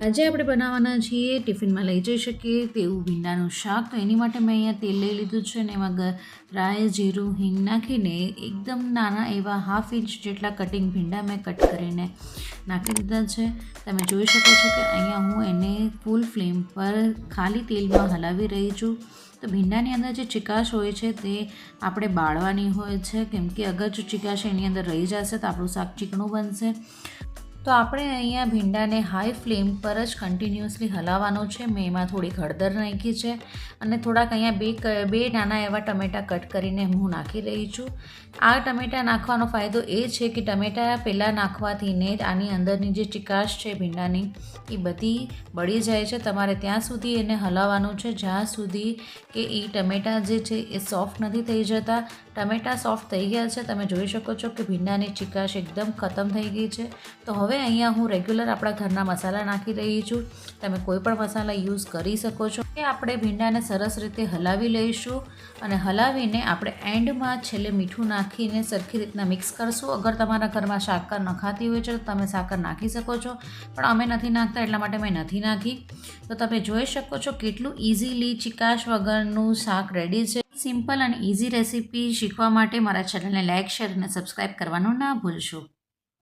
આજે આપણે બનાવવાના છીએ ટિફિનમાં લઈ જઈ શકીએ તેવું ભીંડાનું શાક. તો એની માટે મેં અહીંયા તેલ લઈ લીધું છે અને એમાં રાઈ, જીરું, હિંગ નાખીને એકદમ નાના એવા 1/2 ઇંચ જેટલા કટિંગ ભીંડા મેં કટ કરીને નાખી દીધા છે. તમે જોઈ શકો છો કે અહીંયા હું એને ફૂલ ફ્લેમ પર ખાલી તેલમાં હલાવી રહી છું. તો ભીંડાની અંદર જે ચિકાશ હોય છે તે આપણે બાળવાની હોય છે, કેમ કે અગર જો ચિકાશ એની અંદર રહી જશે તો આપણું શાક ચીકણું બનશે. તો આપણે અહીંયા ભીંડાને હાઈ ફ્લેમ પર જ કન્ટિન્યુઅસલી હલાવવાનું છે. મેં એમાં થોડીક હળદર નાખી છે અને થોડાક અહીંયા બે નાના એવા ટમેટાં કટ કરીને હું નાખી રહી છું. આ ટમેટાં નાખવાનો ફાયદો એ છે કે ટમેટાં પહેલાં નાખવાથીને આની અંદરની જે ચિકાશ છે ભીંડાની એ બધી બળી જાય છે. તમારે ત્યાં સુધી એને હલાવવાનું છે જ્યાં સુધી કે એ ટમેટાં જે છે એ સોફ્ટ નથી થઈ જતા. ટમેટાં સોફ્ટ થઈ ગયા છે, તમે જોઈ શકો છો કે ભીંડાની ચિકાશ એકદમ ખતમ થઈ ગઈ છે. તો હવે અહીંયા હું રેગ્યુલર આપણા ઘરના મસાલા નાખી રહી છું. તમે કોઈ પણ મસાલા યુઝ કરી શકો છો. એ આપણે ભીંડાને સરસ રીતે હલાવી લઈશું અને હલાવીને આપણે એન્ડમાં છેલ્લે મીઠું નાખીને સરખી રીતના મિક્સ કરશું. અગર તમારા ઘરમાં સાકર નખાતી હોય છે તો તમે સાકર નાખી શકો છો, પણ અમે નથી નાખતા એટલા માટે મેં નથી નાખી. તો તમે જોઈ શકો છો કેટલું ઇઝીલી ચિકાશ વગરનું શાક રેડી છે. સિમ્પલ અને ઇઝી રેસીપી શીખવા માટે મારા ચેનલને લાઇક, શેર અને સબસ્ક્રાઈબ કરવાનું ના ભૂલશો.